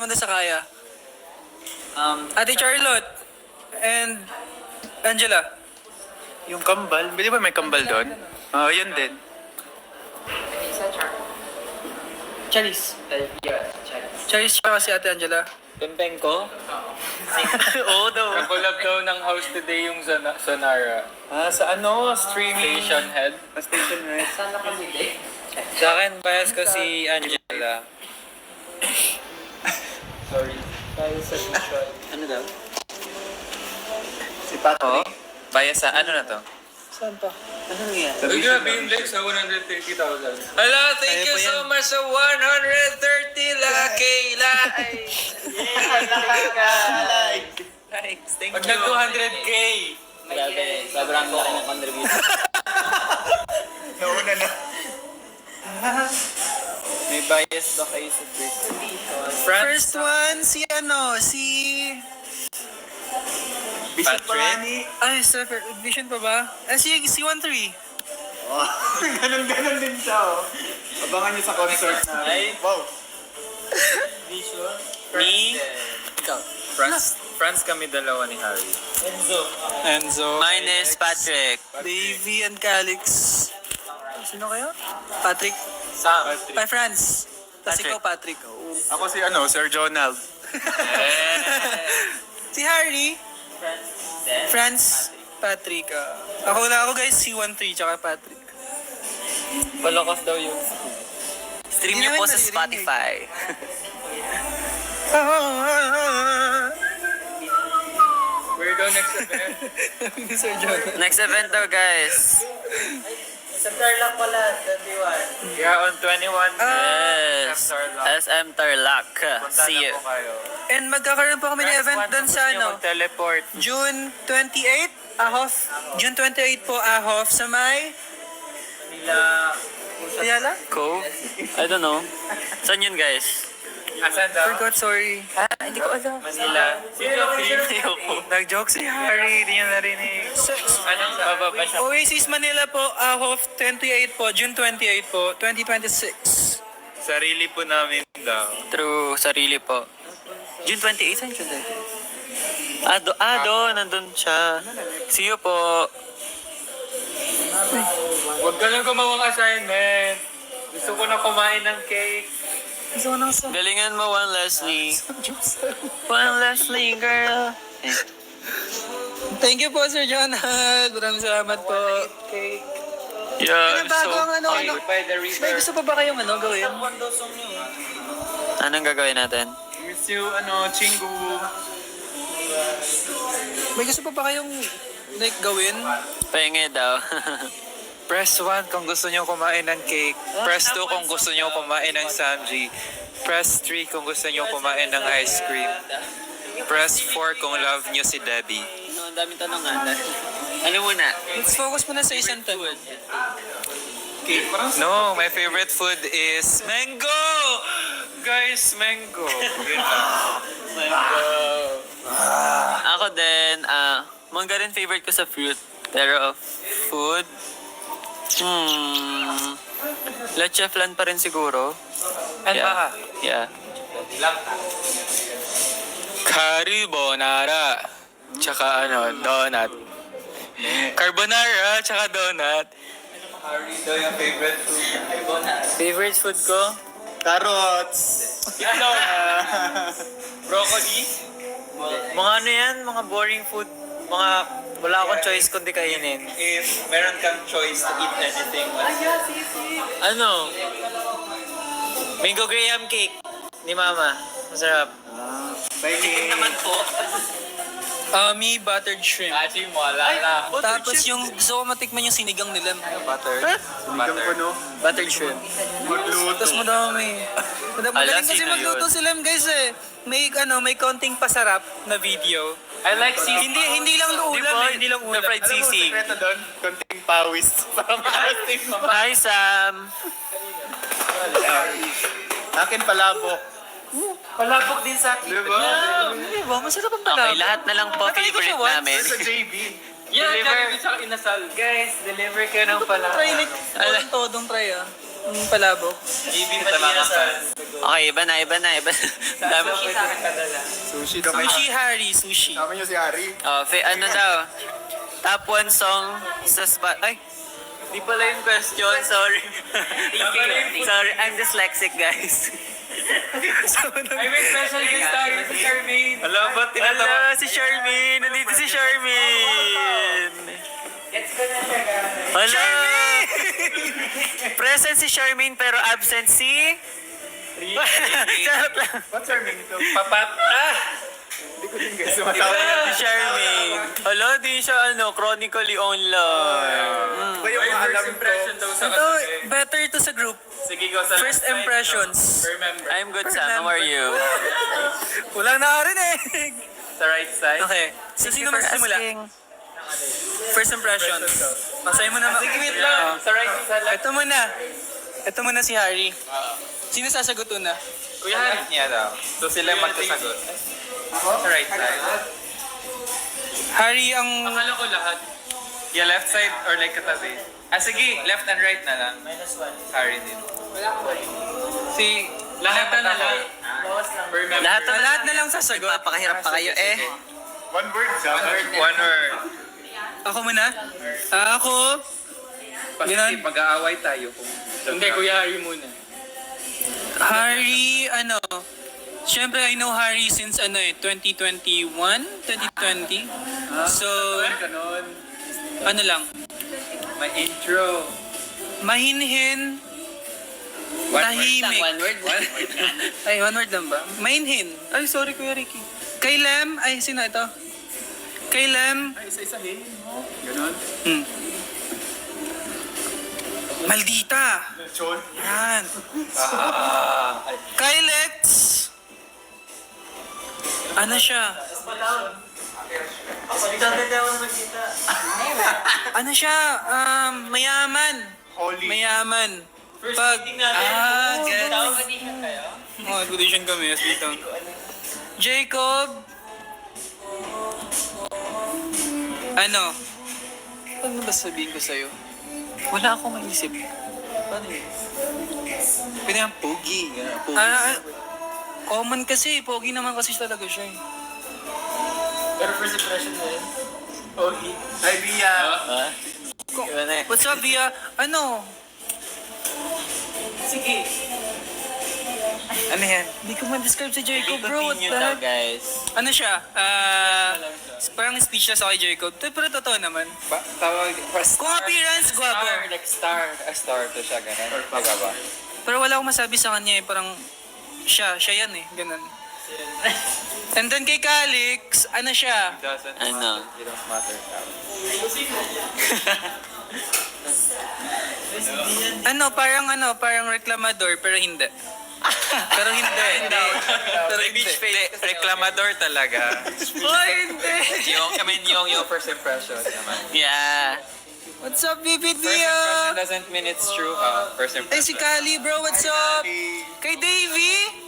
naman na sa kaya. Ate Charlotte and Angela. Yung kambal, di ba may kambal doon? Oo, yun din. Charis. Charis siya kasi Ate Angela. Pimpeng ko? Oo daw. Nakulab daw ng house today yung Sonara. Sa ano? Streaming. Station head. Station head. Sa akin, bias ko si Angela. Sorry. Ano daw? Si Oo. Patrick. Bias sa ano na to? Saan pa? Ano nangyayari? Uy, grabe yung like sa 130,000. Hello, thank you so much sa 130 lucky likes. Likes. Thank Pag you. nag 200k. Grabe, sobrang laki ng contribution. Nauna na. May bias ba kayo sa birthday? First one, si Bishop Patrick? Parani. Ay, Vision pa ba? Si 13. Oh, ganun din siya, oh. Abangan niyo sa concert na. Ay. Wow. Me? Ikaw. Friends kami dalawa ni Harry. Enzo. Mine is Patrick. Davey and Calix. Sino kayo? Patrick. Sam. By France. Tapos Patrick. ikaw, Patrick. Oh. Ako si Sir Jonald. Si Harry. France. Patrick. Ako guys, si 13 tsaka Patrick. Palakas daw yung Stream Hindi niyo po naman sa naririnig. Spotify. Where daw next event? Sir John. Next event daw, guys. Sa Tarlac pala, 21. Yeah, on 21. Yes. SM Tarlac. See you. Po kayo. And magkakaroon po kami ng event doon sa Teleport. June 28, Ahof. June 28 po, Ahof. Sa may... Manila. Ayala? Cove? I don't know. Saan yun, guys? Asan daw? Forgot, sorry. Hindi ko alam. Manila. Dito, Ayoko. Nag-joke si Harry. Hindi niya narinig. Anong bababa siya? Oasis Manila po, Ahof 28 po, June 28 po, 2026. Sarili po namin daw. True, sarili po. June 28, saan June 28? Doon, nandun siya. See you po. Huwag ka lang gumawang assignment. Gusto ko na kumain ng cake. Gusto ko nang sa... Galingan mo, One Leslie. One Leslie, girl. Thank you po, Sir John. Maraming salamat po. Yeah, Ano bago ang ano? By the May river. gusto pa ba kayong gawin? Anong gagawin natin? Miss you, Chingu. May gusto pa ba kayong gawin? Pahingi daw. Press 1 kung gusto nyo kumain ng cake. Press 2 kung gusto nyo kumain ng samji. Press 3 kung gusto nyo kumain ng ice cream. Press 4 kung love nyo si Debbie. Ang daming tanongan. Ano muna? Let's focus muna sa isang tanong. No, my favorite food is mango! Guys, mango. Yun lang. Ako din, mangga rin favorite ko sa fruit. Pero food, leche flan pa rin siguro. And baka? Yeah. Carbonara. Tsaka donut. Carbonara, tsaka donut. Harry daw yung favorite food. Favorite food ko? Carrots. Itlog. Broccoli. Mga ano yan, mga boring food. Mga wala akong choice kundi kainin. If meron kang choice to eat anything, Ano? Mango graham cake ni Mama. Masarap. Bye. Naman po. Me, buttered shrimp. Achi mo, lala. Tapos yung gusto ko matikman yung sinigang nila. Butter. Sinigang ko, no? Buttered shrimp. Magluto. Tapos madami. Magaling kasi sino magluto yun? sila guys eh. May konting pasarap na video. I like sisig. Hindi lang ulam eh. Hindi lang The ulam. fried Alam mo, sisig. sekreto doon? Konting pawis. Para makasting mo. Hi, Sam. Akin palabok. Palabok din sa akin. Diba? Di ba? Masarap ang Okay, palabok. lahat na lang po Nakaligo siya favorite once. namin. Sa JB. Yeah, Deliver. deliver. Sa inasal. Guys, deliver kayo ng palabok. Try like, todong try ah. Yung palabok. JB Matiasan. Okay, iba na. Dami. Sushi daw kayo. Sushi, Harry, sushi. Tama niyo si Harry. Ano daw? Top 1 song sa spot. Ay, di pala yung question. Sorry. Sorry, I'm dyslexic, guys. Ay, may special guest tayo si Charmaine. Hello, si Charmaine. Nandito si Charmaine. Hello. Present si Charmaine pero absent si... Charot lang. What's her name ito? Papat. Hindi ko din guys. Sumatawa na. Si Charmaine. Hello, di siya chronically online. Ba yung Ay, alam first ko? impression daw sa Ito, kasi. better to sa group. Sige, go sa First left side, impressions. no? Remember. I'm good, Sam. How are you? Walang nakarinig. Sa right side. Okay, so sino magsisimula? First impressions. Pasay mo na. Sige, wait lang. Sa right, sa left. Ito muna si Harry. Sino sasagot una? Kuya, hanap niya daw. So sila magsasagot. Sa right side. Harry ang... Akala ko lahat. Yeah, left side or like katabi. Sige, left and right na lang. Harry din. Si... Lahat na lang. Remember. Lahat na lang sasagot. Papakahirap pa kayo eh. One word sa One word. Ako muna? Ako? Kasi Ganun. mag-aaway tayo kung... Hindi, Kuya Harry muna. Harry, Siyempre, I know Harry since 2021? 2020? So, Ganon. ano lang, May intro. mahinhin, tahimik. word. Ay, one word lang ba? Mainhin. Ay, sorry Kuya Ricky. Kay Lem, ay, sino ito? Kay Lem, Ay, isa-isahin. Ganon. Maldita. Chon. Yan. Kay Lex, ano siya? Ano siya? Mayaman. Holy. Mayaman. Pag, get. Oh, good edition kami. Yes, dito. Jacob. Ano ba sabihin ko sa'yo? Wala akong maisip. Paano yun? Pinang pogi. Common kasi. Pogi naman kasi talaga siya eh. Pero first impression mo yun? Holy. Ay, Bia. Iba na eh. What's up, Bia? Ano? Sige. Ano yan? Hindi ko man-describe si Jacob, bro. What the Continue daw, heck? guys. Ano siya? Parang speechless ako kay Jacob. Pero totoo naman. Tawag... Kung appearance, guwapo. Like star. A star to siya, ganun. Diba ba? Pero wala akong masabi sa kanya eh. Parang siya yan eh. Ganun. And then kay Calix, ano siya? Doesn't Ano? matter. It don't matter. Parang reklamador, pero hindi. Pero hindi. Pero hindi. Reklamador talaga. Oh, hindi. yung first impression naman. Yeah. What's up, Bibit First Bia? impression doesn't mean it's true. First Ay, impression. si Kali, bro. What's up? Kay Davey?